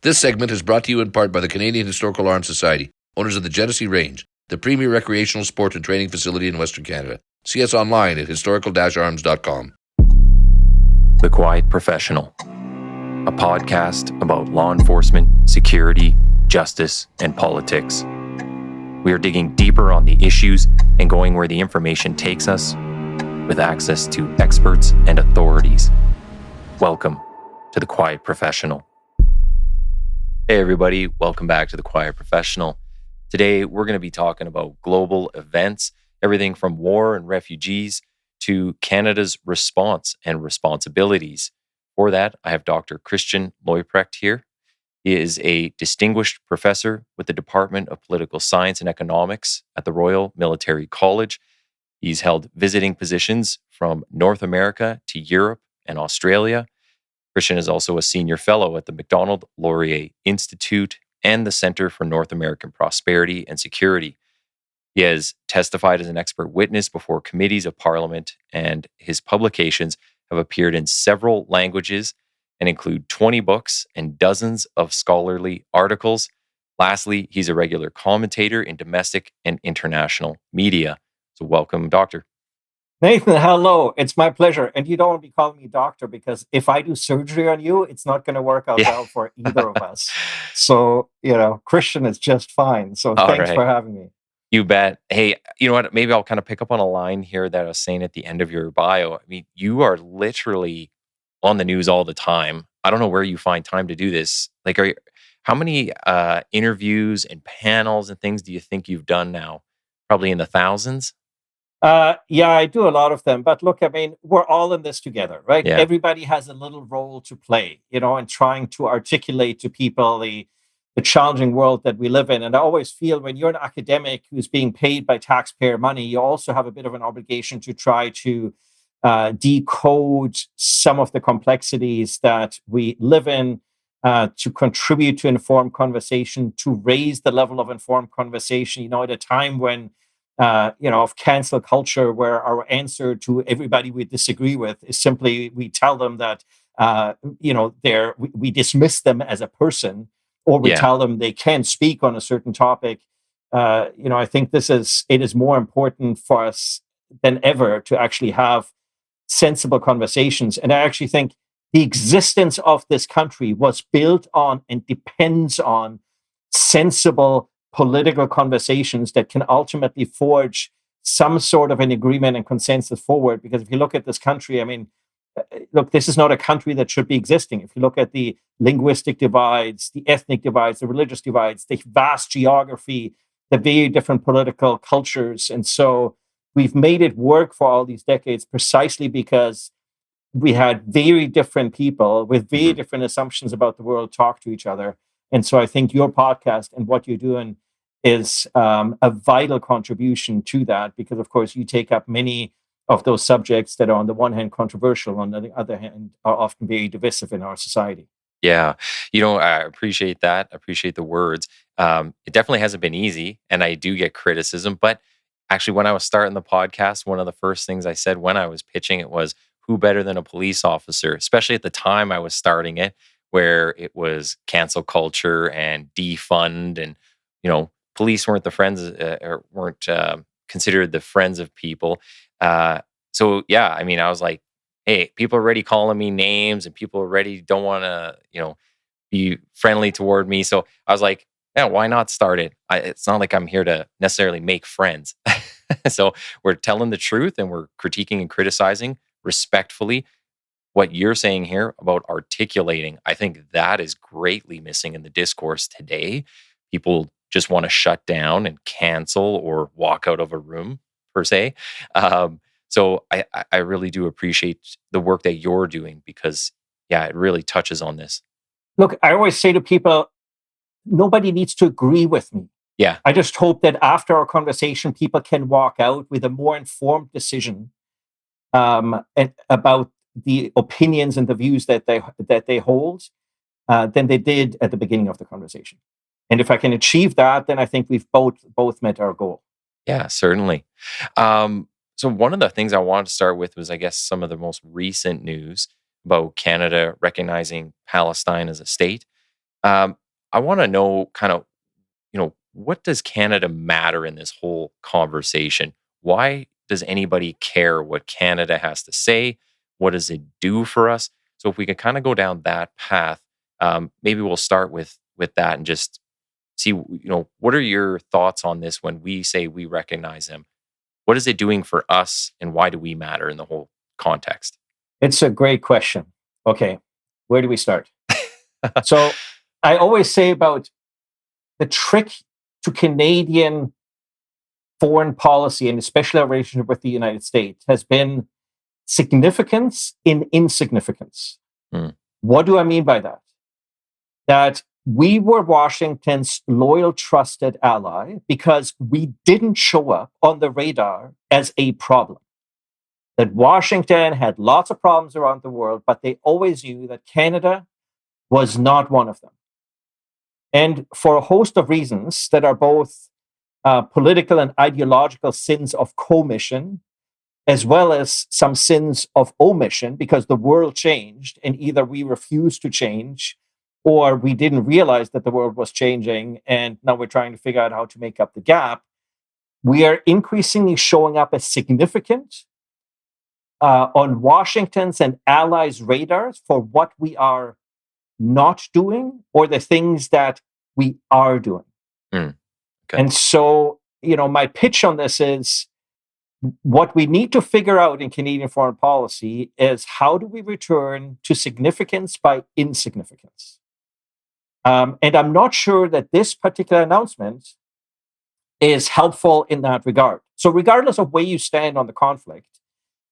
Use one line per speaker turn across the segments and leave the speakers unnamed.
This segment is brought to you in part by the Canadian Historical Arms Society, owners of the Genesee Range, the premier recreational sport and training facility in Western Canada. See us online at historical-arms.com.
The Quiet Professional, a podcast about law enforcement, security, justice, and politics. We are digging deeper on the issues and going where the information takes us with access to experts and authorities. Welcome to The Quiet Professional. Hey everybody, welcome back to The Quiet Professional. Today we're going to be talking about global events, everything from war and refugees to Canada's response and responsibilities. For that, I have Dr. Christian Leuprecht here. He is a distinguished professor with the Department of Political Science and Economics at the Royal Military College. He's held visiting positions from North America to Europe and Australia. Christian is also a senior fellow at the Macdonald-Laurier Institute and the Center for North American Prosperity and Security. He has testified as an expert witness before committees of Parliament, and his publications have appeared in several languages and include 20 books and dozens of scholarly articles. Lastly, he's a regular commentator in domestic and international media. So welcome, Doctor.
Nathan, hello. It's my pleasure. And you don't want to be calling me doctor because if I do surgery on you, it's not going to work out well for either of us. So, Christian is just fine. So thanks for having me.
You bet. Hey, you know what? Maybe I'll kind of pick up on a line here that I was saying at the end of your bio. I mean, you are literally on the news all the time. I don't know where you find time to do this. How many interviews and panels and things do you think you've done now? Probably in the thousands?
Yeah, I do a lot of them. But look, I mean, we're all in this together, right?
Yeah.
Everybody has a little role to play, and trying to articulate to people the challenging world that we live in. And I always feel when you're an academic who's being paid by taxpayer money, you also have a bit of an obligation to try to decode some of the complexities that we live in, to contribute to informed conversation, to raise the level of informed conversation, at a time when of cancel culture, where our answer to everybody we disagree with is simply we tell them that, we dismiss them as a person, or we tell them they can't speak on a certain topic. I think it is more important for us than ever to actually have sensible conversations. And I actually think the existence of this country was built on and depends on sensible political conversations that can ultimately forge some sort of an agreement and consensus forward. Because if you look at this country, I mean, this is not a country that should be existing. If you look at the linguistic divides, the ethnic divides, the religious divides, the vast geography, the very different political cultures. And so we've made it work for all these decades precisely because we had very different people with very different assumptions about the world talk to each other. And so I think your podcast and what you're doing is a vital contribution to that, because, of course, you take up many of those subjects that are on the one hand controversial, on the other hand are often very divisive in our society.
Yeah. I appreciate that. I appreciate the words. It definitely hasn't been easy, and I do get criticism. But actually, when I was starting the podcast, one of the first things I said when I was pitching it was, who better than a police officer, especially at the time I was starting it, where it was cancel culture and defund, and police weren't the friends or weren't considered the friends of people. So yeah, I mean, I was like, hey, people are already calling me names, and people already don't want to, be friendly toward me. So I was like, yeah, why not start it? It's not like I'm here to necessarily make friends. So we're telling the truth and we're critiquing and criticizing respectfully. What you're saying here about articulating, I think that is greatly missing in the discourse today. People just want to shut down and cancel or walk out of a room, per se. So I really do appreciate the work that you're doing because, yeah, it really touches on this.
Look, I always say to people, nobody needs to agree with me.
Yeah.
I just hope that after our conversation, people can walk out with a more informed decision about the opinions and the views that they hold than they did at the beginning of the conversation. And if I can achieve that, then I think we've both met our goal.
Yeah, certainly. So one of the things I wanted to start with was, I guess, some of the most recent news about Canada recognizing Palestine as a state. I want to know kind of, what does Canada matter in this whole conversation? Why does anybody care what Canada has to say? What does it do for us? So if we can kind of go down that path, maybe we'll start with that and just see, what are your thoughts on this when we say we recognize him? What is it doing for us, and why do we matter in the whole context?
It's a great question. Okay, where do we start? So I always say about the trick to Canadian foreign policy, and especially our relationship with the United States, has been significance in insignificance. What do I mean by that? That we were Washington's loyal, trusted ally because we didn't show up on the radar as a problem. That Washington had lots of problems around the world, but they always knew that Canada was not one of them. And for a host of reasons that are both political and ideological sins of commission, as well as some sins of omission, because the world changed and either we refused to change or we didn't realize that the world was changing and now we're trying to figure out how to make up the gap. We are increasingly showing up as significant on Washington's and allies' radars for what we are not doing or the things that we are doing. Okay. And so, my pitch on this is what we need to figure out in Canadian foreign policy is how do we return to significance by insignificance? And I'm not sure that this particular announcement is helpful in that regard. So regardless of where you stand on the conflict,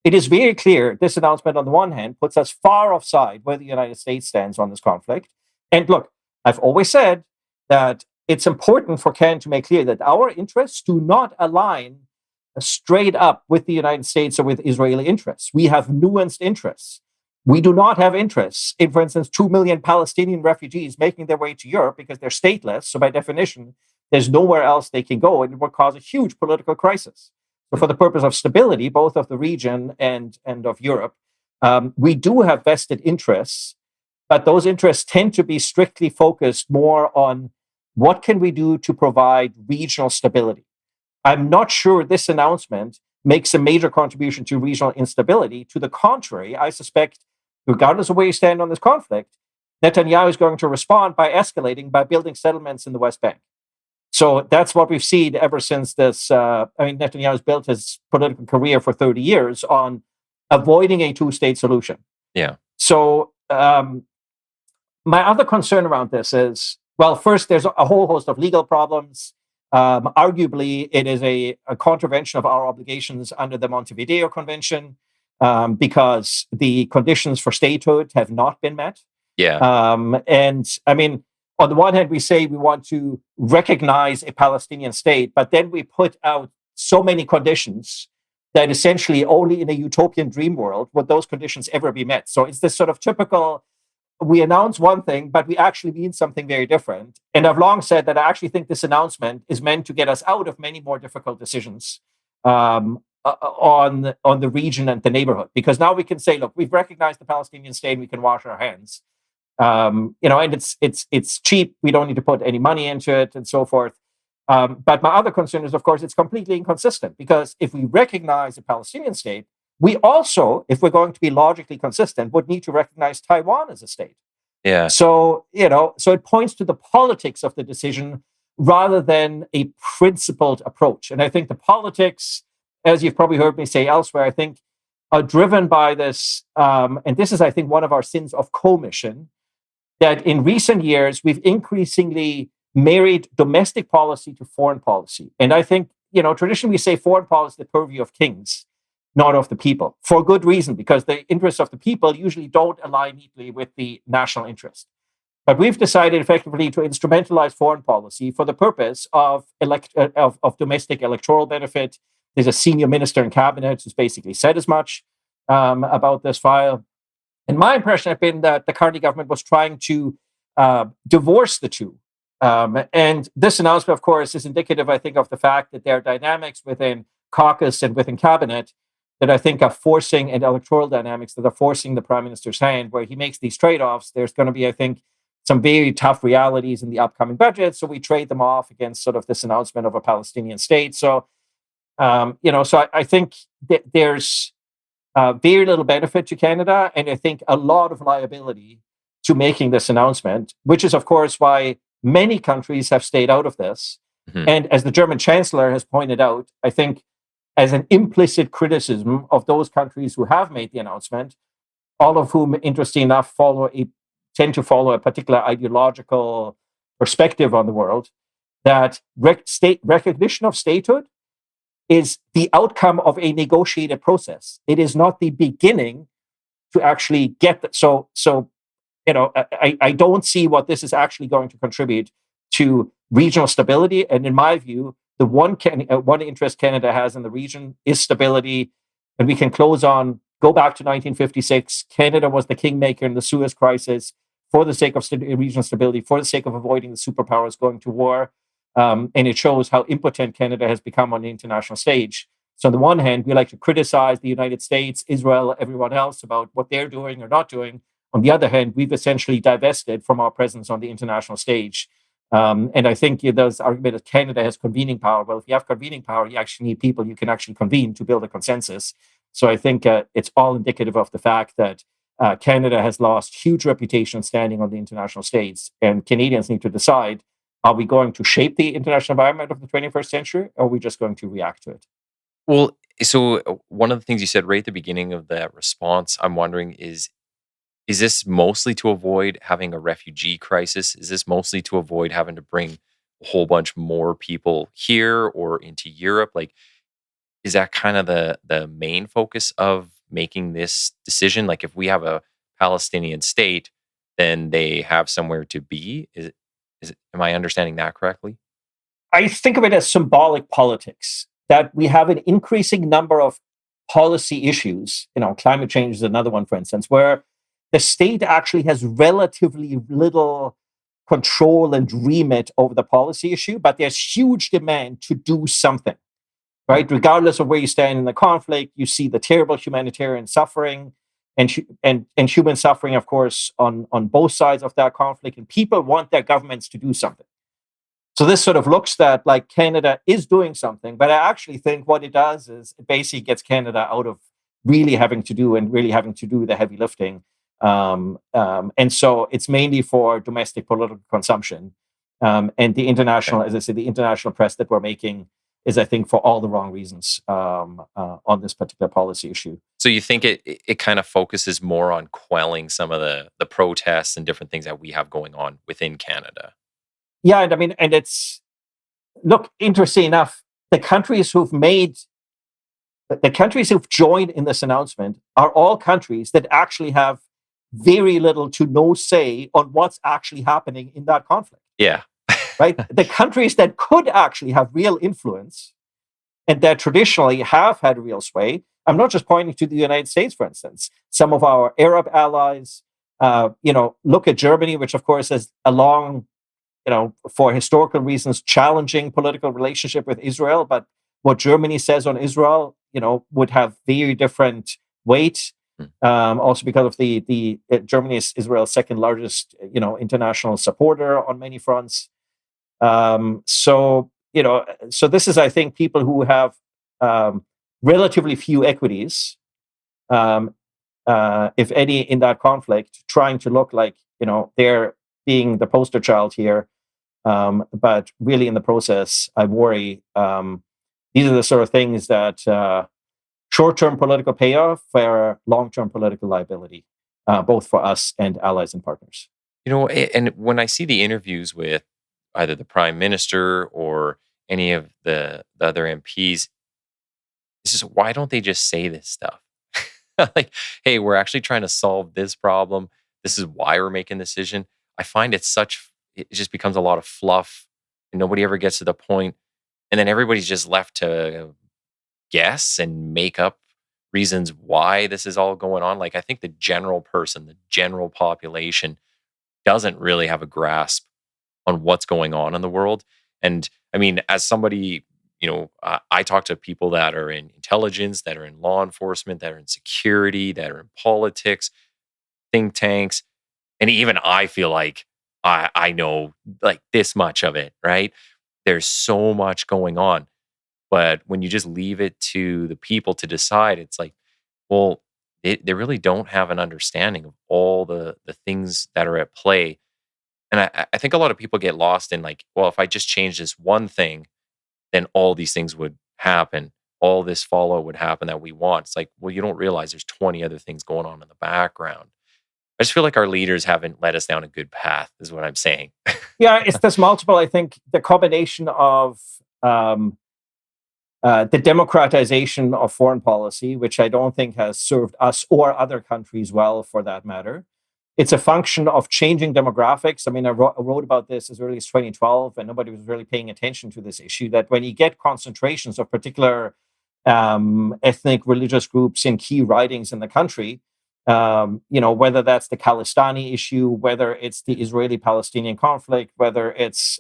it is very clear this announcement, on the one hand, puts us far offside where the United States stands on this conflict. And look, I've always said that it's important for Canada to make clear that our interests do not align straight up with the United States or with Israeli interests. We have nuanced interests. We do not have interests in, for instance, 2 million Palestinian refugees making their way to Europe because they're stateless. So by definition, there's nowhere else they can go, and it will cause a huge political crisis. So for the purpose of stability, both of the region and of Europe, we do have vested interests, but those interests tend to be strictly focused more on what can we do to provide regional stability. I'm not sure this announcement makes a major contribution to regional instability. To the contrary, I suspect, regardless of where you stand on this conflict, Netanyahu is going to respond by escalating, by building settlements in the West Bank. So that's what we've seen ever since this. Netanyahu has built his political career for 30 years on avoiding a two-state solution.
Yeah.
So my other concern around this is, well, first, there's a whole host of legal problems. Arguably, it is a contravention of our obligations under the Montevideo Convention because the conditions for statehood have not been met.
Yeah.
On the one hand, we say we want to recognize a Palestinian state, but then we put out so many conditions that essentially only in a utopian dream world would those conditions ever be met. So it's this sort of typical, we announce one thing, but we actually mean something very different. And I've long said that I actually think this announcement is meant to get us out of many more difficult decisions on the region and the neighborhood. Because now we can say, look, we've recognized the Palestinian state, and we can wash our hands. And it's cheap. We don't need to put any money into it and so forth. But my other concern is, of course, it's completely inconsistent because if we recognize a Palestinian state, we also, if we're going to be logically consistent, would need to recognize Taiwan as a state.
Yeah.
So it points to the politics of the decision rather than a principled approach. And I think the politics, as you've probably heard me say elsewhere, I think are driven by this. And this is, I think, one of our sins of commission, that in recent years, we've increasingly married domestic policy to foreign policy. And I think, traditionally we say foreign policy is the purview of kings, not of the people, for good reason, because the interests of the people usually don't align neatly with the national interest. But we've decided effectively to instrumentalize foreign policy for the purpose of domestic electoral benefit. There's a senior minister in cabinet who's basically said as much about this file. And my impression has been that the Carney government was trying to divorce the two. And this announcement, of course, is indicative, I think, of the fact that there are dynamics within caucus and within cabinet that I think are forcing, and electoral dynamics that are forcing the prime minister's hand, where he makes these trade-offs. There's going to be, I think, some very tough realities in the upcoming budget. So we trade them off against sort of this announcement of a Palestinian state. So, I think that there's very little benefit to Canada, and I think a lot of liability to making this announcement, which is, of course, why many countries have stayed out of this. Mm-hmm. And as the German Chancellor has pointed out, I think as an implicit criticism of those countries who have made the announcement, all of whom, interesting enough, tend to follow a particular ideological perspective on the world, that recognition of statehood is the outcome of a negotiated process. It is not the beginning to actually get that. So I don't see what this is actually going to contribute to regional stability. And in my view, the one interest Canada has in the region is stability. And we can go back to 1956. Canada was the kingmaker in the Suez Crisis for the sake of regional stability, for the sake of avoiding the superpowers going to war. And it shows how impotent Canada has become on the international stage. So on the one hand, we like to criticize the United States, Israel, everyone else about what they're doing or not doing. On the other hand, we've essentially divested from our presence on the international stage. And I think there's argument that Canada has convening power. Well, if you have convening power, you actually need people you can actually convene to build a consensus. So I think it's all indicative of the fact that Canada has lost huge reputation standing on the international stage. And Canadians need to decide, are we going to shape the international environment of the 21st century, or are we just going to react to it?
Well, so one of the things you said right at the beginning of that response, I'm wondering is this mostly to avoid having a refugee crisis? Is this mostly to avoid having to bring a whole bunch more people here or into Europe? Like, is that kind of the main focus of making this decision? Like, if we have a Palestinian state, then they have somewhere to be. Am I understanding that correctly?
I think of it as symbolic politics, that we have an increasing number of policy issues. Climate change is another one, for instance, where the state actually has relatively little control and remit over the policy issue, but there's huge demand to do something, right? Regardless of where you stand in the conflict, you see the terrible humanitarian suffering and human suffering, of course, on both sides of that conflict, and people want their governments to do something. So this sort of looks that like Canada is doing something, but I actually think what it does is it basically gets Canada out of really having to do the heavy lifting. And so it's mainly for domestic political consumption. And the international, as I said, the international press that we're making is, I think, for all the wrong reasons on this particular policy issue.
So you think it kind of focuses more on quelling some of the protests and different things that we have going on within Canada?
Yeah, and it's, look, interesting enough, the countries who've joined in this announcement are all countries that actually have very little to no say on what's actually happening in that conflict.
Yeah.
Right? The countries that could actually have real influence and that traditionally have had real sway, I'm not just pointing to the United States, for instance. Some of our Arab allies, look at Germany, which of course has a long, for historical reasons, challenging political relationship with Israel. But what Germany says on Israel, would have very different weight. Also because of the Germany is Israel's second largest, international supporter on many fronts. So this is, I think, people who have relatively few equities, if any, in that conflict, trying to look like, they're being the poster child here. But really in the process, I worry, these are the sort of things that short-term political payoff for long-term political liability, both for us and allies and partners.
And when I see the interviews with either the Prime Minister or any of the other MPs, it's just, why don't they just say this stuff? Like, hey, we're actually trying to solve this problem. This is why we're making the decision. I find it just becomes a lot of fluff and nobody ever gets to the point. And then everybody's just left to guess and make up reasons why this is all going on. Like, I think the general person, the general population doesn't really have a grasp on what's going on in the world. And I mean, as somebody, I talk to people that are in intelligence, that are in law enforcement, that are in security, that are in politics, think tanks. And even I feel like I know like this much of it, right? There's so much going on. But when you just leave it to the people to decide, it's like, well, they really don't have an understanding of all the things that are at play. And I think a lot of people get lost in like, well, if I just change this one thing, then all these things would happen. All this fallout would happen that we want. It's like, well, you don't realize there's 20 other things going on in the background. I just feel like our leaders haven't led us down a good path, is what I'm saying.
Yeah, it's this multiple. I think the combination of the democratization of foreign policy, which I don't think has served us or other countries well, for that matter. It's a function of changing demographics. I mean, I wrote about this as early as 2012, and nobody was really paying attention to this issue, that when you get concentrations of particular ethnic, religious groups in key ridings in the country, whether that's the Khalistani issue, whether it's the Israeli-Palestinian conflict, whether it's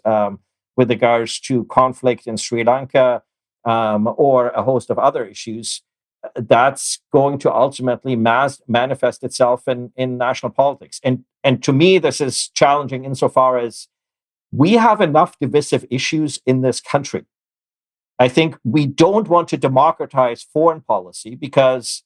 with regards to conflict in Sri Lanka, or a host of other issues, that's going to ultimately manifest itself in national politics. And to me, this is challenging insofar as we have enough divisive issues in this country. I think we don't want to democratize foreign policy because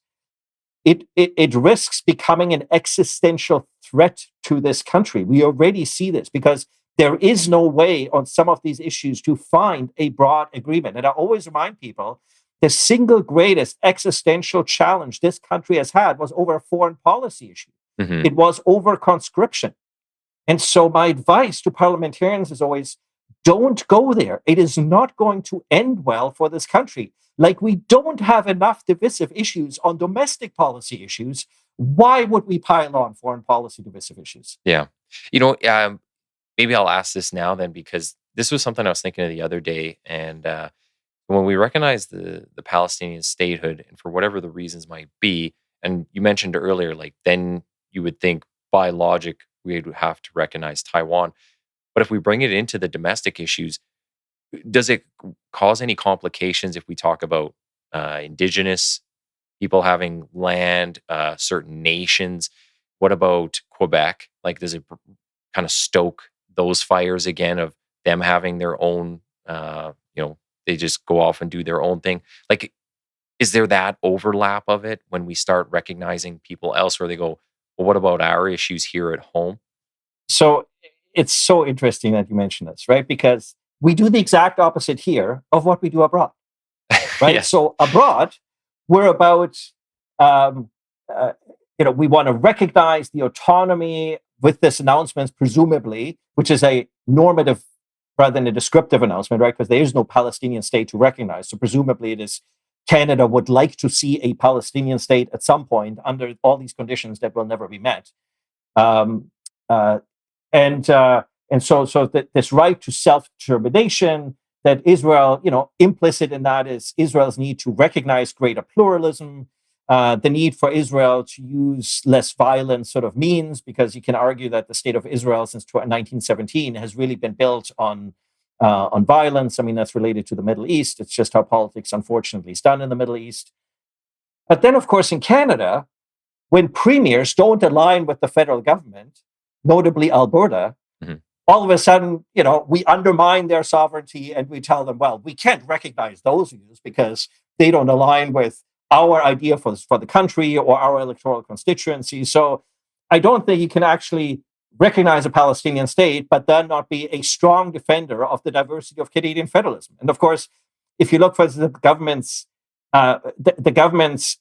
it risks becoming an existential threat to this country. We already see this because there is no way on some of these issues to find a broad agreement. And I always remind people, the single greatest existential challenge this country has had was over a foreign policy issue. Mm-hmm. It was over conscription. And so my advice to parliamentarians is always, don't go there. It is not going to end well for this country. Like, we don't have enough divisive issues on domestic policy issues. Why would we pile on foreign policy divisive issues?
Yeah. Maybe I'll ask this now then, because this was something I was thinking of the other day. And when we recognize the Palestinian statehood, and for whatever the reasons might be, and you mentioned earlier, like then you would think by logic we would have to recognize Taiwan. But if we bring it into the domestic issues, does it cause any complications if we talk about indigenous people having land, certain nations? What about Quebec? Like, does it kind of stoke those fires again of them having their own, they just go off and do their own thing? Like, is there that overlap of it when we start recognizing people elsewhere? They go, well, what about our issues here at home?
So it's so interesting that you mention this, right? Because we do the exact opposite here of what we do abroad, right? Yeah. So abroad, we're about, we want to recognize the autonomy with this announcement, presumably, which is a normative rather than a descriptive announcement, right? Because there is no Palestinian state to recognize. So presumably it is Canada would like to see a Palestinian state at some point under all these conditions that will never be met. And so this right to self-determination that Israel, implicit in that is Israel's need to recognize greater pluralism, the need for Israel to use less violent sort of means, because you can argue that the state of Israel since 1917 has really been built on violence. I mean, that's related to the Middle East. It's just how politics, unfortunately, is done in the Middle East. But then, of course, in Canada, when premiers don't align with the federal government, notably Alberta, mm-hmm. all of a sudden, we undermine their sovereignty and we tell them, well, we can't recognize those views because they don't align with our idea for the country or our electoral constituency. So I don't think you can actually recognize a Palestinian state, but then not be a strong defender of the diversity of Canadian federalism. And of course, if you look for the government's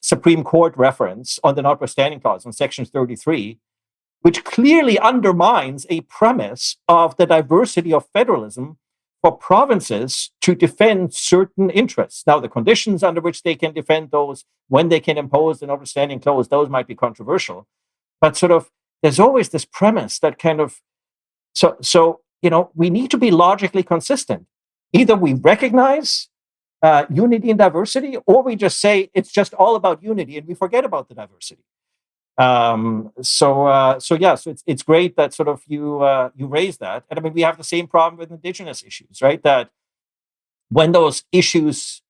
Supreme Court reference on the notwithstanding clause in Section 33, which clearly undermines a premise of the diversity of federalism for provinces to defend certain interests. Now, the conditions under which they can defend those, when they can impose the notwithstanding clause, those might be controversial. But sort of, there's always this premise that kind of, so we need to be logically consistent. Either we recognize unity and diversity, or we just say it's just all about unity and we forget about the diversity. So it's great that sort of you raise that. And I mean, we have the same problem with indigenous issues, right? That when those issues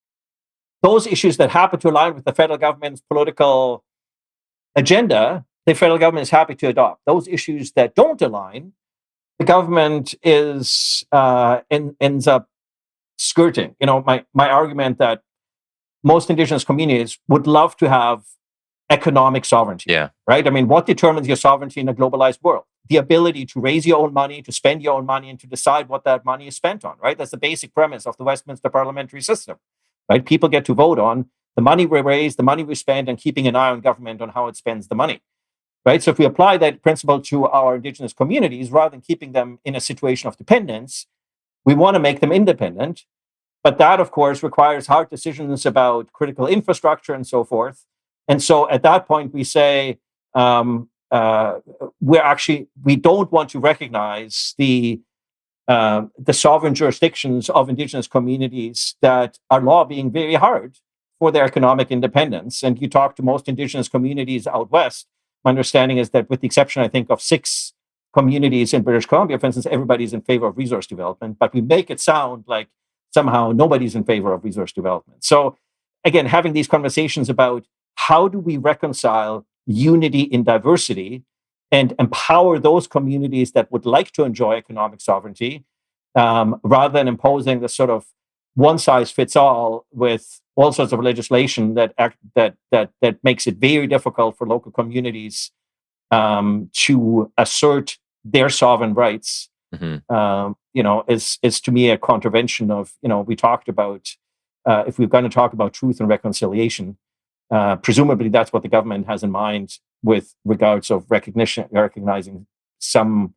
that happen to align with the federal government's political agenda, the federal government is happy to adopt. Those issues that don't align, the government ends up skirting. My argument that most Indigenous communities would love to have economic sovereignty.
Yeah.
Right? I mean, what determines your sovereignty in a globalized world? The ability to raise your own money, to spend your own money, and to decide what that money is spent on, right? That's the basic premise of the Westminster parliamentary system, right? People get to vote on the money we raise, the money we spend, and keeping an eye on government on how it spends the money, right? So if we apply that principle to our Indigenous communities, rather than keeping them in a situation of dependence, we want to make them independent. But that, of course, requires hard decisions about critical infrastructure and so forth. And so at that point, we say, we don't want to recognize the sovereign jurisdictions of Indigenous communities that are lobbying very hard for their economic independence. And you talk to most Indigenous communities out west, my understanding is that, with the exception, I think, of 6 communities in British Columbia, for instance, everybody's in favor of resource development, but we make it sound like somehow nobody's in favor of resource development. So again, having these conversations about how do we reconcile unity in diversity and empower those communities that would like to enjoy economic sovereignty, rather than imposing the sort of one size fits all with all sorts of legislation that makes it very difficult for local communities to assert their sovereign rights. Is to me a contravention of, we talked about, if we're going to talk about truth and reconciliation, presumably that's what the government has in mind with regards of recognizing some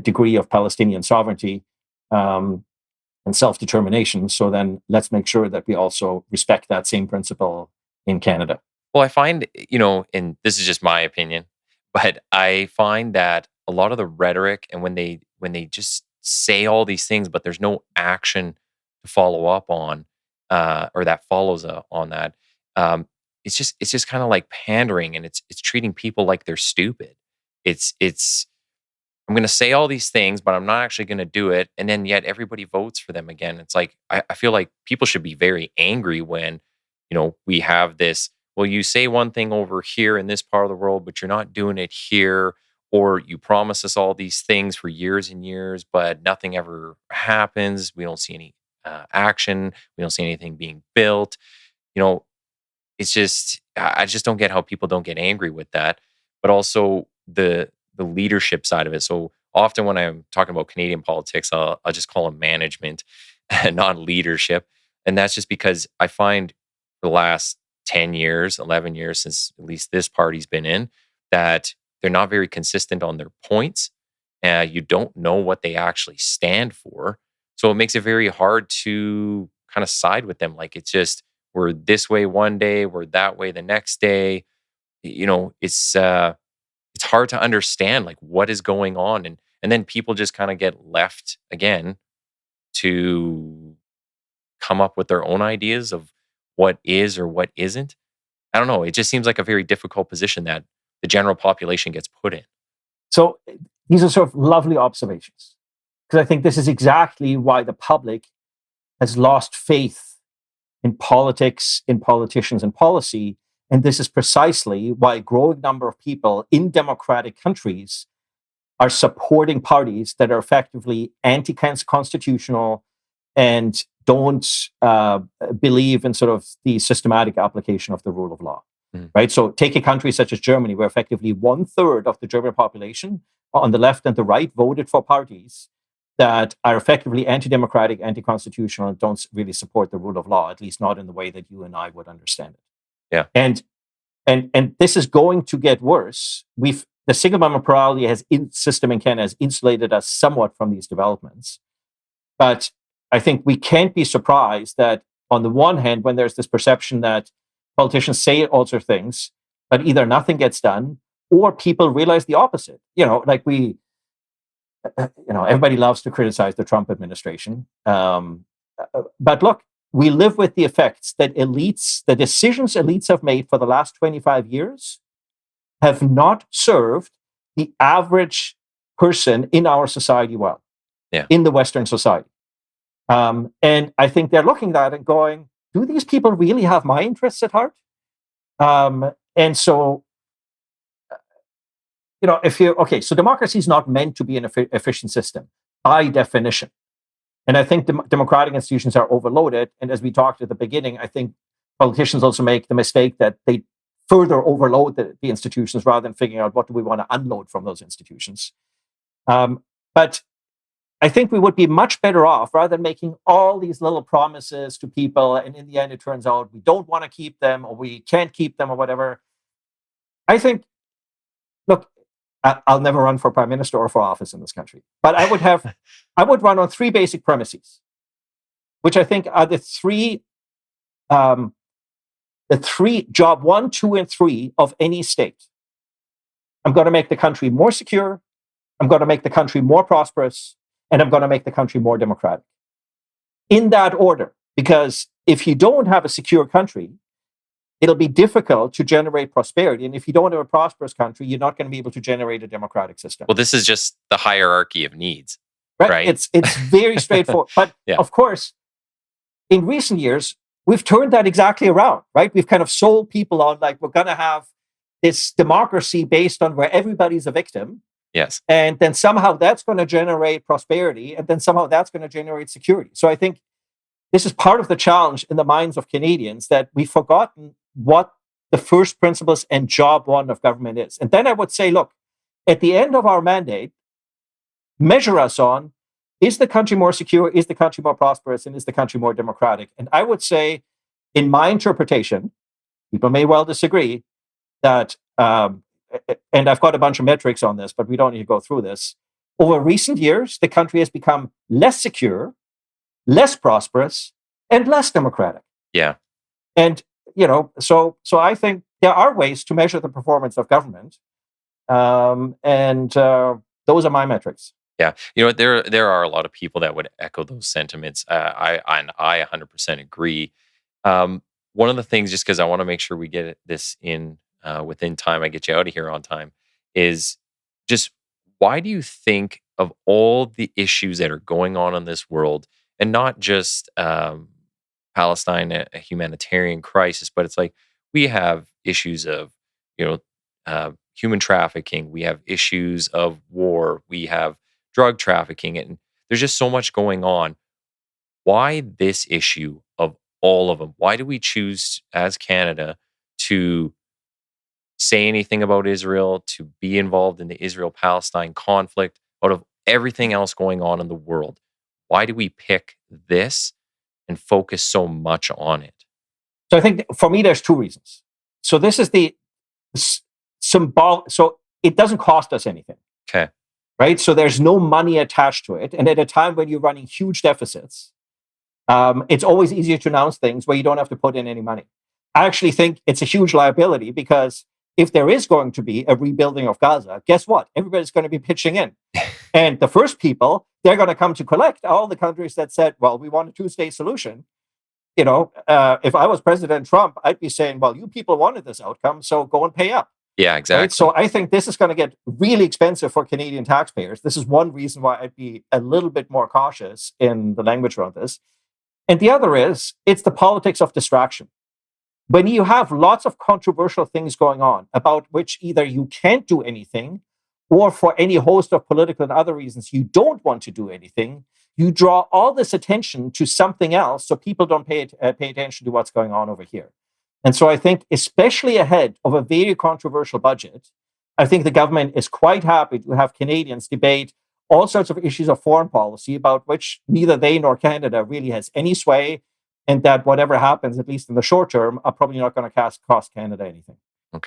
degree of Palestinian sovereignty and self-determination. So then let's make sure that we also respect that same principle in Canada.
Well, I find, and this is just my opinion, but I find that a lot of the rhetoric, and when they just say all these things, but there's no action to follow up on, or that follows on that, it's just kind of like pandering, and it's treating people like they're stupid. It's I'm going to say all these things, but I'm not actually going to do it, and then yet everybody votes for them again. It's like I feel like people should be very angry when we have this. Well, you say one thing over here in this part of the world, but you're not doing it here. Or you promise us all these things for years and years, but nothing ever happens. We don't see any action. We don't see anything being built. It's just, I just don't get how people don't get angry with that. But also the leadership side of it. So often when I'm talking about Canadian politics, I'll just call them management and not leadership. And that's just because I find the last 10 years, 11 years, since at least this party's been in, that they're not very consistent on their points. You don't know what they actually stand for. So it makes it very hard to kind of side with them. Like, it's just, we're this way one day, we're that way the next day. It's hard to understand like what is going on. And then people just kind of get left again to come up with their own ideas of what is or what isn't. I don't know. It just seems like a very difficult position that the general population gets put in.
So these are sort of lovely observations, because I think this is exactly why the public has lost faith in politics, in politicians, and policy. And this is precisely why a growing number of people in democratic countries are supporting parties that are effectively anti-constitutional and don't believe in sort of the systematic application of the rule of law. Right? So take a country such as Germany, where effectively 1/3 of the German population on the left and the right voted for parties that are effectively anti-democratic, anti-constitutional, and don't really support the rule of law, at least not in the way that you and I would understand it.
Yeah.
And this is going to get worse. The single member plurality system in Canada has insulated us somewhat from these developments. But I think we can't be surprised that, on the one hand, when there's this perception that politicians say all sorts of things, but either nothing gets done or people realize the opposite. Everybody loves to criticize the Trump administration. But look, we live with the effects that the decisions elites have made for the last 25 years have not served the average person in our society well, in the Western society. And I think they're looking at that and going, do these people really have my interests at heart? And so so democracy is not meant to be an efficient system by definition. And I think democratic institutions are overloaded. And as we talked at the beginning, I think politicians also make the mistake that they further overload the institutions rather than figuring out what do we want to unload from those institutions. But I think we would be much better off rather than making all these little promises to people. And in the end, it turns out we don't want to keep them or we can't keep them or whatever. I think, look, I'll never run for prime minister or for office in this country, but I would run on three basic premises, which I think are the three job 1, 2, and 3 of any state. I'm going to make the country more secure. I'm going to make the country more prosperous, and I'm going to make the country more democratic. In that order, because if you don't have a secure country, it'll be difficult to generate prosperity. And if you don't have a prosperous country, you're not going to be able to generate a democratic system.
Well, this is just the hierarchy of needs, right?
It's very straightforward. But of course, in recent years, we've turned that exactly around, right? We've kind of sold people on like, we're going to have this democracy based on where everybody's a victim.
Yes.
And then somehow that's going to generate prosperity. And then somehow that's going to generate security. So I think this is part of the challenge in the minds of Canadians, that we've forgotten what the first principles and job 1 of government is. And then I would say, look, at the end of our mandate, measure us on, is the country more secure? Is the country more prosperous? And is the country more democratic? And I would say, in my interpretation, people may well disagree, that, and I've got a bunch of metrics on this, but we don't need to go through this. Over recent years, the country has become less secure, less prosperous, and less democratic.
Yeah.
And, so I think there are ways to measure the performance of government. And those are my metrics.
Yeah. There are a lot of people that would echo those sentiments. I 100% agree. One of the things, just because I want to make sure we get this in within time, I get you out of here on time, is just why do you think of all the issues that are going on in this world, and not just Palestine, a humanitarian crisis, but it's like we have issues of, human trafficking, we have issues of war, we have drug trafficking, and there's just so much going on. Why this issue of all of them? Why do we choose as Canada to say anything about Israel, to be involved in the Israel-Palestine conflict out of everything else going on in the world? Why do we pick this and focus so much on it?
So I think for me, there's two reasons. So this is the symbol. So it doesn't cost us anything.
Okay.
Right. So there's no money attached to it. And at a time when you're running huge deficits, it's always easier to announce things where you don't have to put in any money. I actually think it's a huge liability, because if there is going to be a rebuilding of Gaza, guess what? Everybody's going to be pitching in. And the first people, they're going to come to collect all the countries that said, well, we want a 2-state solution. If I was President Trump, I'd be saying, well, you people wanted this outcome, so go and pay up.
Yeah, exactly.
Right? So I think this is going to get really expensive for Canadian taxpayers. This is one reason why I'd be a little bit more cautious in the language around this. And the other is, it's the politics of distraction. When you have lots of controversial things going on about which either you can't do anything, or for any host of political and other reasons you don't want to do anything, you draw all this attention to something else so people don't pay attention to what's going on over here. And so I think, especially ahead of a very controversial budget, I think the government is quite happy to have Canadians debate all sorts of issues of foreign policy about which neither they nor Canada really has any sway, and that whatever happens, at least in the short term, are probably not going to cost Canada anything,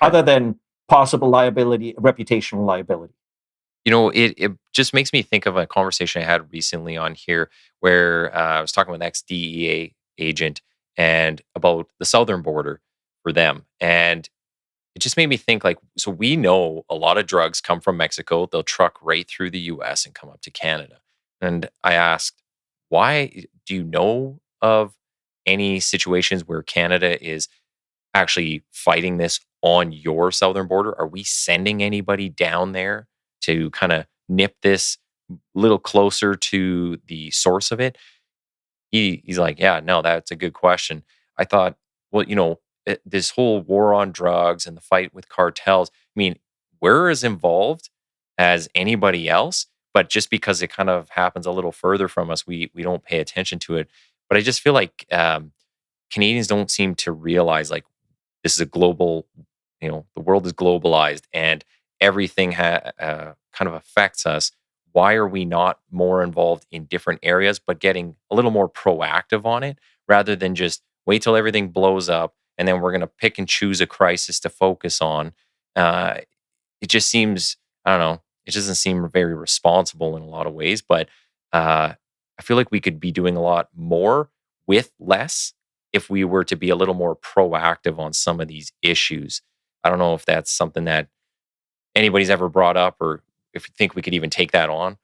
other than possible liability, reputational liability.
It just makes me think of a conversation I had recently on here where I was talking with an ex-DEA agent and about the southern border for them. And it just made me think, like, so we know a lot of drugs come from Mexico. They'll truck right through the US and come up to Canada. And I asked, why do you know of any situations where Canada is actually fighting this on your southern border? Are we sending anybody down there to kind of nip this a little closer to the source of it? He's like, yeah, no, that's a good question. I thought, well, this whole war on drugs and the fight with cartels, I mean, we're as involved as anybody else, but just because it kind of happens a little further from us, we don't pay attention to it. But I just feel like Canadians don't seem to realize like this is a global, the world is globalized and everything kind of affects us. Why are we not more involved in different areas, but getting a little more proactive on it rather than just wait till everything blows up and then we're going to pick and choose a crisis to focus on? It just seems, I don't know, it doesn't seem very responsible in a lot of ways, but I feel like we could be doing a lot more with less if we were to be a little more proactive on some of these issues. I don't know if that's something that anybody's ever brought up or if you think we could even take that on.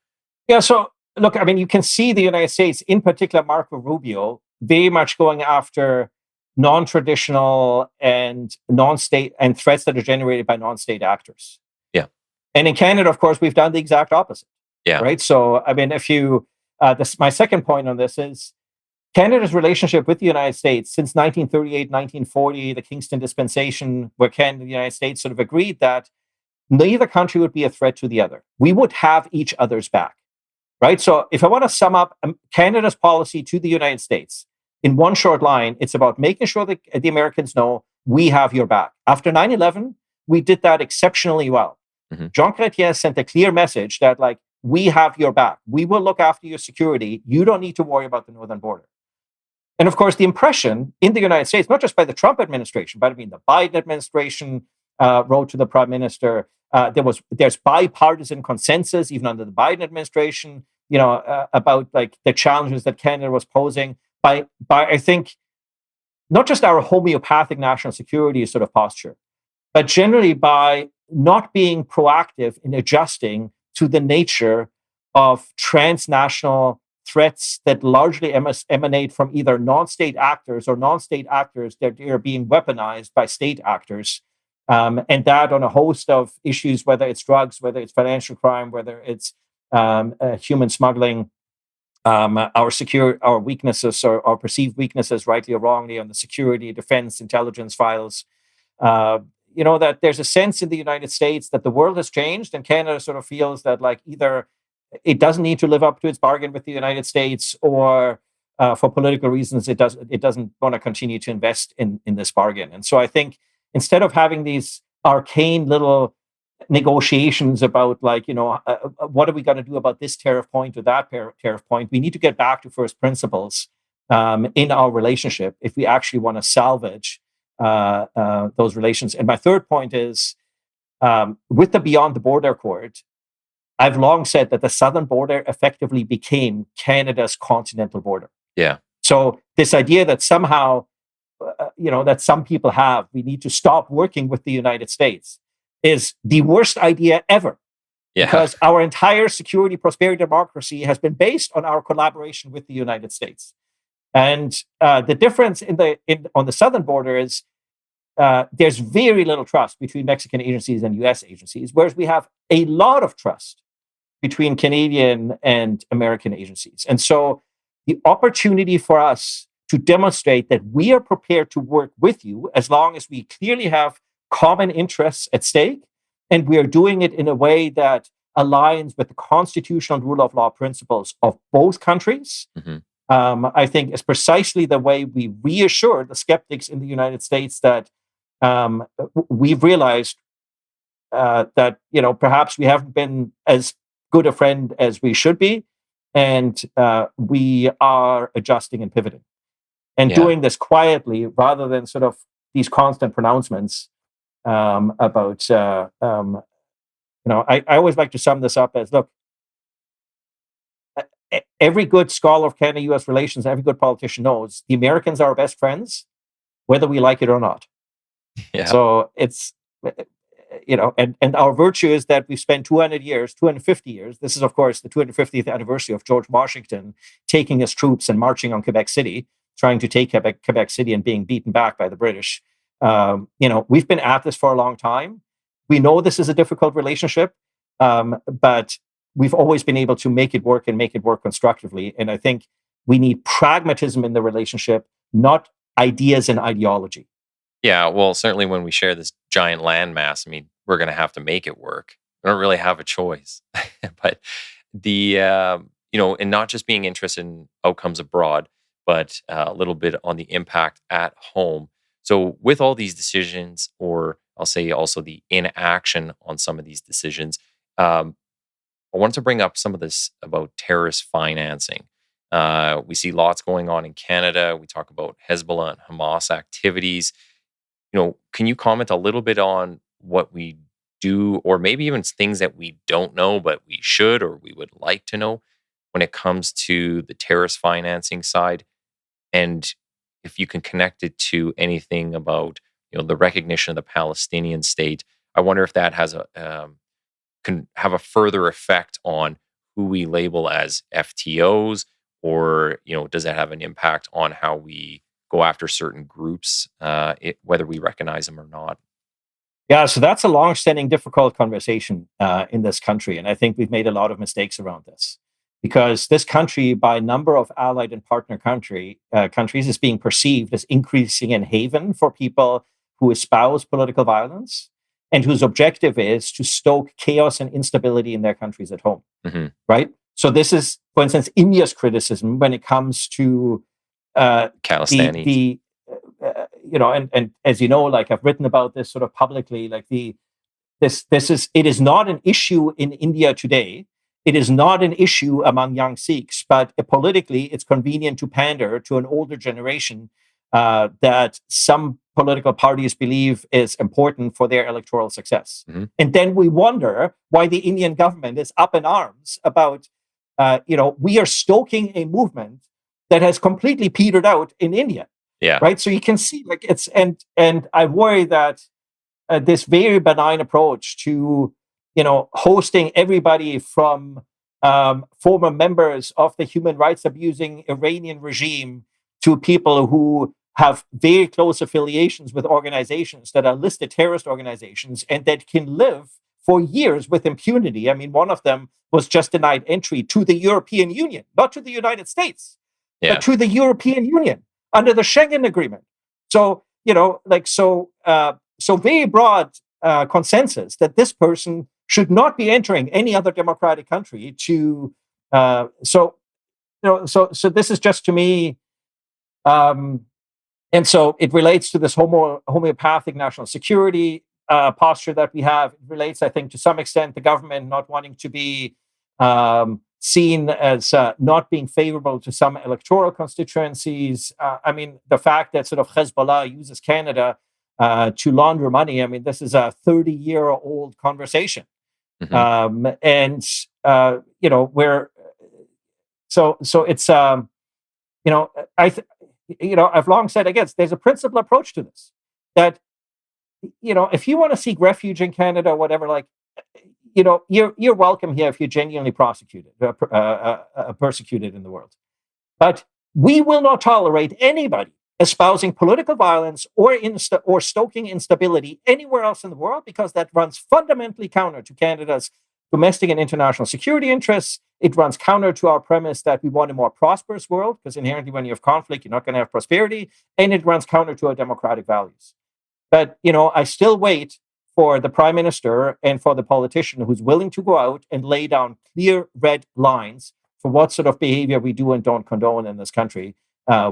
Yeah, so look, I mean, you can see the United States, in particular Marco Rubio, very much going after non-traditional and non-state and threats that are generated by non-state actors.
Yeah.
And in Canada, of course, we've done the exact opposite.
Yeah.
Right. So, I mean, if you, my second point on this is Canada's relationship with the United States since 1938, 1940, the Kingston Dispensation, where Canada and the United States sort of agreed that neither country would be a threat to the other. We would have each other's back. Right. So if I want to sum up Canada's policy to the United States in one short line, it's about making sure that the Americans know we have your back. After 9/11, we did that exceptionally well. Mm-hmm. Jean Chrétien sent a clear message that, like, we have your back. We will look after your security. You don't need to worry about the northern border. And of course, the impression in the United States, not just by the Trump administration, but I mean the Biden administration wrote to the prime minister. There's bipartisan consensus even under the Biden administration, about like the challenges that Canada was posing by I think not just our homeopathic national security sort of posture, but generally by not being proactive in adjusting to the nature of transnational threats that largely emanate from either non-state actors or non-state actors that are being weaponized by state actors. And that on a host of issues, whether it's drugs, whether it's financial crime, whether it's human smuggling, our weaknesses or perceived weaknesses, rightly or wrongly, on the security, defense, intelligence files. That there's a sense in the United States that the world has changed and Canada sort of feels that like either it doesn't need to live up to its bargain with the United States or for political reasons, it doesn't want to continue to invest in this bargain. And so I think instead of having these arcane little negotiations about like, what are we going to do about this tariff point or that tariff point, we need to get back to first principles in our relationship if we actually want to salvage those relations. And my third point is with the Beyond the Border Accord, I've long said that the southern border effectively became Canada's continental border.
Yeah.
So this idea that somehow, that some people have, we need to stop working with the United States is the worst idea ever.
Yeah.
Because our entire security, prosperity, democracy has been based on our collaboration with the United States. And the difference on the southern border is there's very little trust between Mexican agencies and U.S. agencies, whereas we have a lot of trust between Canadian and American agencies. And so the opportunity for us to demonstrate that we are prepared to work with you as long as we clearly have common interests at stake, and we are doing it in a way that aligns with the constitutional rule of law principles of both countries, I think is precisely the way we reassure the skeptics in the United States that we've realized that, perhaps we haven't been as good a friend as we should be, and we are adjusting and pivoting and doing this quietly rather than sort of these constant pronouncements about, I always like to sum this up as, look, every good scholar of Canada-U.S. relations, every good politician knows the Americans are our best friends, whether we like it or not. Yeah. So it's, and our virtue is that we've spent 250 years. This is, of course, the 250th anniversary of George Washington taking his troops and marching on Quebec City, trying to take Quebec City and being beaten back by the British. We've been at this for a long time. We know this is a difficult relationship, but we've always been able to make it work and make it work constructively. And I think we need pragmatism in the relationship, not ideas and ideology.
Yeah, well, certainly when we share this giant landmass, I mean, we're going to have to make it work. We don't really have a choice. But and not just being interested in outcomes abroad, but a little bit on the impact at home. So, with all these decisions, or I'll say also the inaction on some of these decisions, um, I wanted to bring up some of this about terrorist financing. We see lots going on in Canada. We talk about Hezbollah and Hamas activities. Can you comment a little bit on what we do, or maybe even things that we don't know, but we should or we would like to know when it comes to the terrorist financing side? And if you can connect it to anything about, the recognition of the Palestinian state, I wonder if that can have a further effect on who we label as FTOs, or does that have an impact on how we go after certain groups, whether we recognize them or not?
Yeah, so that's a long-standing, difficult conversation in this country, and I think we've made a lot of mistakes around this because this country, by a number of allied and partner countries, is being perceived as increasing in haven for people who espouse political violence and whose objective is to stoke chaos and instability in their countries at home.
Mm-hmm.
Right? So this is, for instance, India's criticism when it comes to
Calisthenics.
And as you know, like I've written about this sort of publicly, like it is not an issue in India today. It is not an issue among young Sikhs, but politically, it's convenient to pander to an older generation that some political parties believe is important for their electoral success.
Mm-hmm.
And then we wonder why the Indian government is up in arms about, we are stoking a movement that has completely petered out in India.
Yeah.
Right. So you can see like and I worry that this very benign approach to, hosting everybody from former members of the human rights abusing Iranian regime to people who have very close affiliations with organizations that are listed terrorist organizations and that can live for years with impunity. I mean, one of them was just denied entry to the European Union, not to the United States, but to the European Union under the Schengen Agreement. So, so very broad consensus that this person should not be entering any other democratic country to, so this is just to me, and so it relates to this homeopathic national security posture that we have. It relates, I think, to some extent, the government not wanting to be seen as not being favorable to some electoral constituencies. I mean, the fact that sort of Hezbollah uses Canada to launder money, I mean, this is a 30-year-old conversation.
Mm-hmm.
So it's, I've long said, again, there's a principled approach to this, that, if you want to seek refuge in Canada or whatever, like, you're welcome here if you're genuinely persecuted in the world. But we will not tolerate anybody espousing political violence or stoking instability anywhere else in the world, because that runs fundamentally counter to Canada's domestic and international security interests. It runs counter to our premise that we want a more prosperous world, because inherently when you have conflict, you're not going to have prosperity. And it runs counter to our democratic values. But, I still wait for the prime minister and for the politician who's willing to go out and lay down clear red lines for what sort of behavior we do and don't condone in this country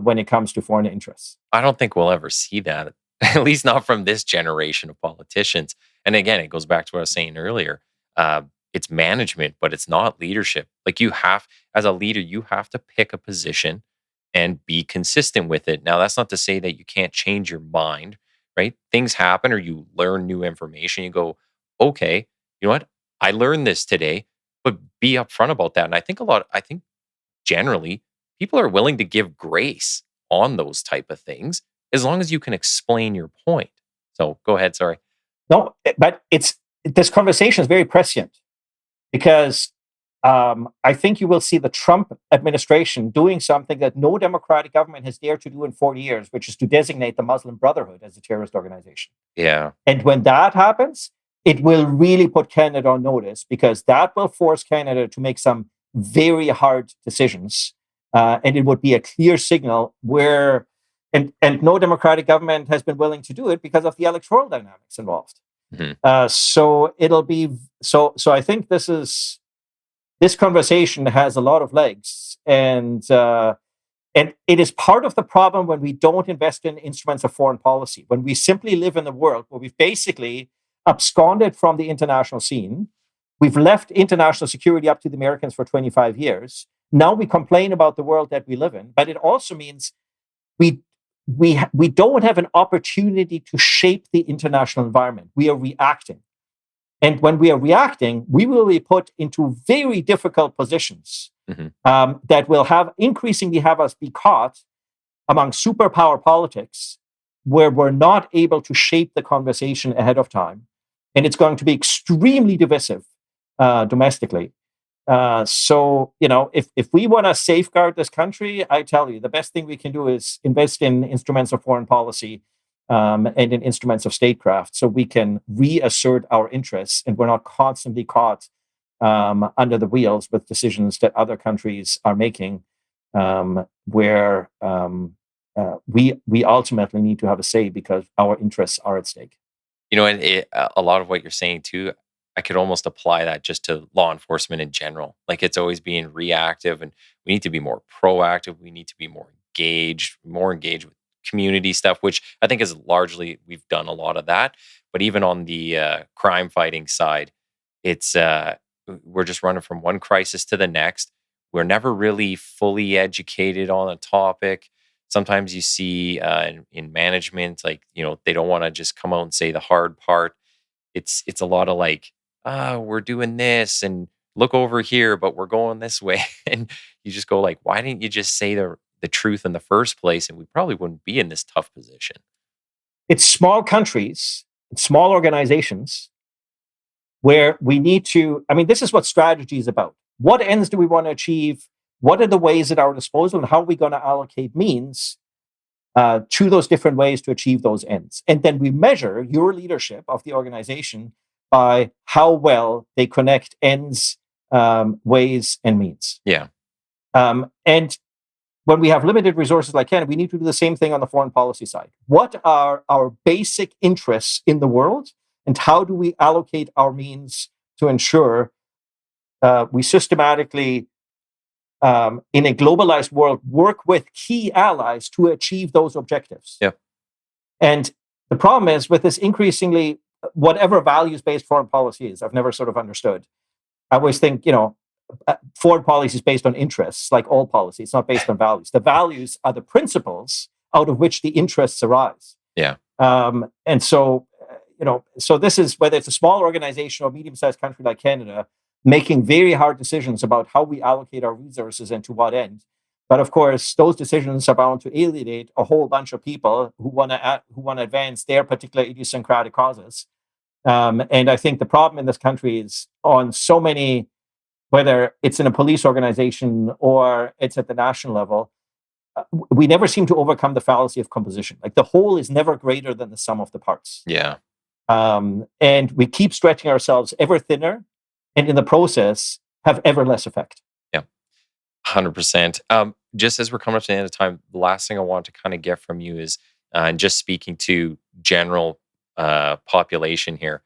when it comes to foreign interests.
I don't think we'll ever see that, at least not from this generation of politicians. And again, it goes back to what I was saying earlier. It's management, but it's not leadership. Like, as a leader, you have to pick a position and be consistent with it. Now, that's not to say that you can't change your mind, right? Things happen, or you learn new information. You go, okay, you know what? I learned this today, but be upfront about that. And I think generally people are willing to give grace on those type of things, as long as you can explain your point. So go ahead. Sorry.
No, but this conversation is very prescient, because I think you will see the Trump administration doing something that no democratic government has dared to do in 40 years, which is to designate the Muslim Brotherhood as a terrorist organization.
Yeah.
And when that happens, it will really put Canada on notice, because that will force Canada to make some very hard decisions. And it would be a clear signal where, and no democratic government has been willing to do it because of the electoral dynamics involved. So it'll be so. So I think this conversation has a lot of legs, and it is part of the problem when we don't invest in instruments of foreign policy. When we simply live in a world where we've basically absconded from the international scene, we've left international security up to the Americans for 25 years. Now we complain about the world that we live in, but it also means we don't have an opportunity to shape the international environment. We are reacting. And when we are reacting, we will be put into very difficult positions that will increasingly have us be caught among superpower politics where we're not able to shape the conversation ahead of time. And it's going to be extremely divisive domestically. So, if we want to safeguard this country, I tell you, the best thing we can do is invest in instruments of foreign policy and in instruments of statecraft so we can reassert our interests and we're not constantly caught under the wheels with decisions that other countries are making where we ultimately need to have a say because our interests are at stake.
And a lot of what you're saying too, I could almost apply that just to law enforcement in general. Like it's always being reactive and we need to be more proactive. We need to be more engaged with community stuff, which I think is largely, we've done a lot of that. But even on the crime fighting side, it's we're just running from one crisis to the next. We're never really fully educated on a topic. Sometimes you see in management, like, they don't want to just come out and say the hard part. It's a lot of like, we're doing this and look over here, but we're going this way. And you just go like, why didn't you just say the truth in the first place? And we probably wouldn't be in this tough position.
It's small countries, it's small organizations where we need to, this is what strategy is about. What ends do we want to achieve? What are the ways at our disposal and how are we going to allocate means to those different ways to achieve those ends? And then we measure your leadership of the organization by how well they connect ends, ways, and means.
Yeah.
And when we have limited resources like Canada, we need to do the same thing on the foreign policy side. What are our basic interests in the world, and how do we allocate our means to ensure we systematically, in a globalized world, work with key allies to achieve those objectives?
Yeah.
And the problem is with this increasingly, whatever values-based foreign policy is, I've never sort of understood. I always think, foreign policy is based on interests, like all policy. It's not based on values. The values are the principles out of which the interests arise.
Yeah.
And so, so this is, whether it's a small organization or medium-sized country like Canada, making very hard decisions about how we allocate our resources and to what end. But of course, those decisions are bound to alienate a whole bunch of people who want to advance their particular idiosyncratic causes. And I think the problem in this country is on so many, whether it's in a police organization or it's at the national level, we never seem to overcome the fallacy of composition. Like the whole is never greater than the sum of the parts.
Yeah.
And we keep stretching ourselves ever thinner, and in the process have ever less effect.
Yeah, 100%. Just as we're coming up to the end of time, the last thing I want to kind of get from you is, just speaking to general population here,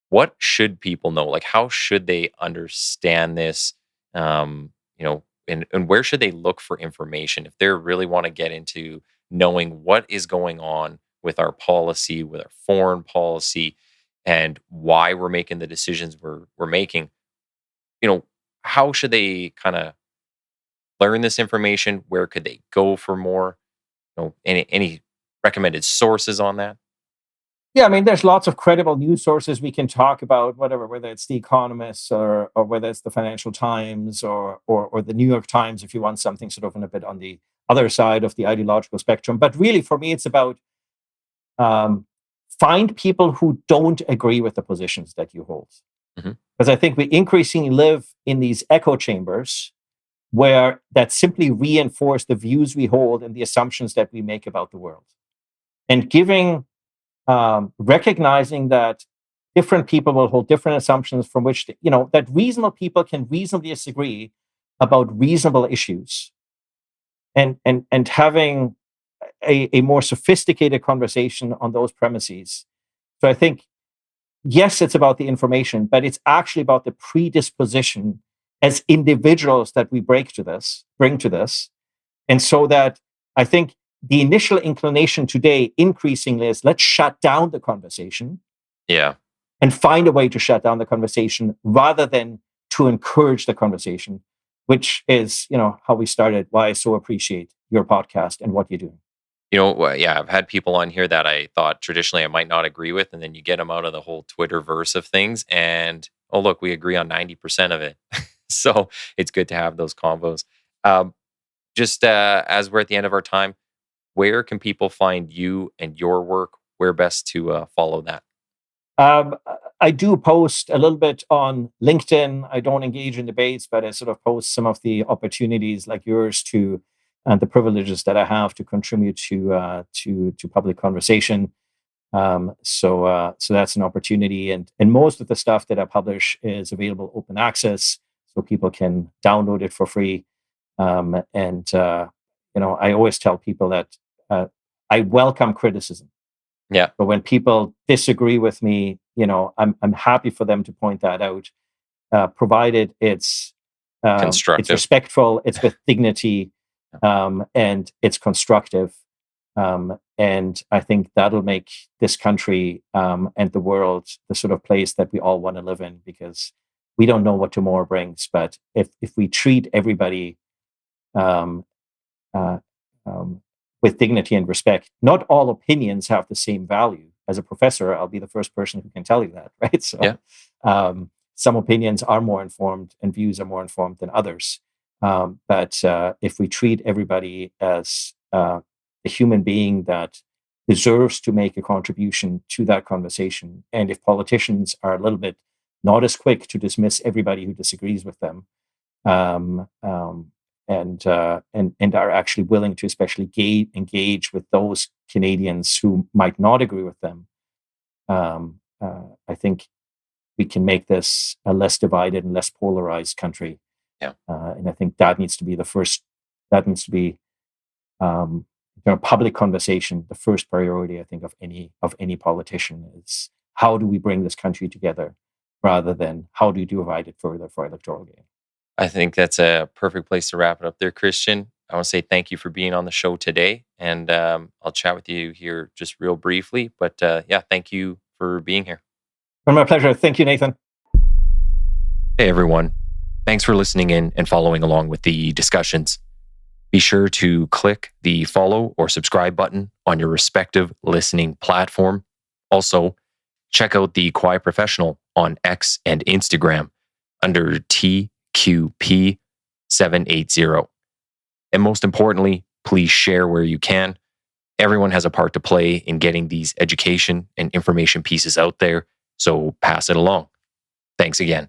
what should people know? Like, how should they understand this? And where should they look for information if they really want to get into knowing what is going on with our policy, with our foreign policy, and why we're making the decisions we're making? How should they kind of learn this information? Where could they go for more? Any recommended sources on that?
Yeah, there's lots of credible news sources we can talk about, whether it's The Economist or whether it's the Financial Times or the New York Times, if you want something sort of a bit on the other side of the ideological spectrum. But really, for me, it's about find people who don't agree with the positions that you hold. Because I think we increasingly live in these echo chambers where that simply reinforce the views we hold and the assumptions that we make about the world. And recognizing that different people will hold different assumptions from which, that reasonable people can reasonably disagree about reasonable issues. And having, a more sophisticated conversation on those premises. So I think, yes, it's about the information, but it's actually about the predisposition as individuals that we bring to this. And so that I think the initial inclination today increasingly is let's shut down the conversation.
Yeah.
And find a way to shut down the conversation rather than to encourage the conversation, which is, how we started, why I so appreciate your podcast and what you're doing.
I've had people on here that I thought traditionally I might not agree with, and then you get them out of the whole Twitterverse of things, and oh look, we agree on 90% of it. So it's good to have those convos. Just as we're at the end of our time, where can people find you and your work? Where best to follow that?
I do post a little bit on LinkedIn. I don't engage in debates, but I sort of post some of the opportunities like yours and the privileges that I have to contribute to public conversation. So that's an opportunity, and most of the stuff that I publish is available open access, so people can download it for free. I always tell people that I welcome criticism.
Yeah.
But when people disagree with me, I'm happy for them to point that out, provided it's
constructive,
it's respectful, it's with dignity, and it's constructive. And I think that'll make this country and the world the sort of place that we all want to live in, because we don't know what tomorrow brings. But if we treat everybody with dignity and respect, not all opinions have the same value. As a professor, I'll be the first person who can tell you that, right? So some opinions are more informed and views are more informed than others. But if we treat everybody as a human being that deserves to make a contribution to that conversation, and if politicians are a little bit not as quick to dismiss everybody who disagrees with them, and are actually willing to especially engage with those Canadians who might not agree with them, I think we can make this a less divided and less polarized country.
Yeah.
And I think that needs to be the first. That needs to be, public conversation. The first priority, I think, of any politician is how do we bring this country together, rather than how do you divide it further for electoral gain.
I think that's a perfect place to wrap it up there, Christian. I want to say thank you for being on the show today, and I'll chat with you here just real briefly. But thank you for being here.
My pleasure. Thank you, Nathan.
Hey, everyone. Thanks for listening in and following along with the discussions. Be sure to click the follow or subscribe button on your respective listening platform. Also, check out the Quiet Professional on X and Instagram under TQP780. And most importantly, please share where you can. Everyone has a part to play in getting these education and information pieces out there, so pass it along. Thanks again.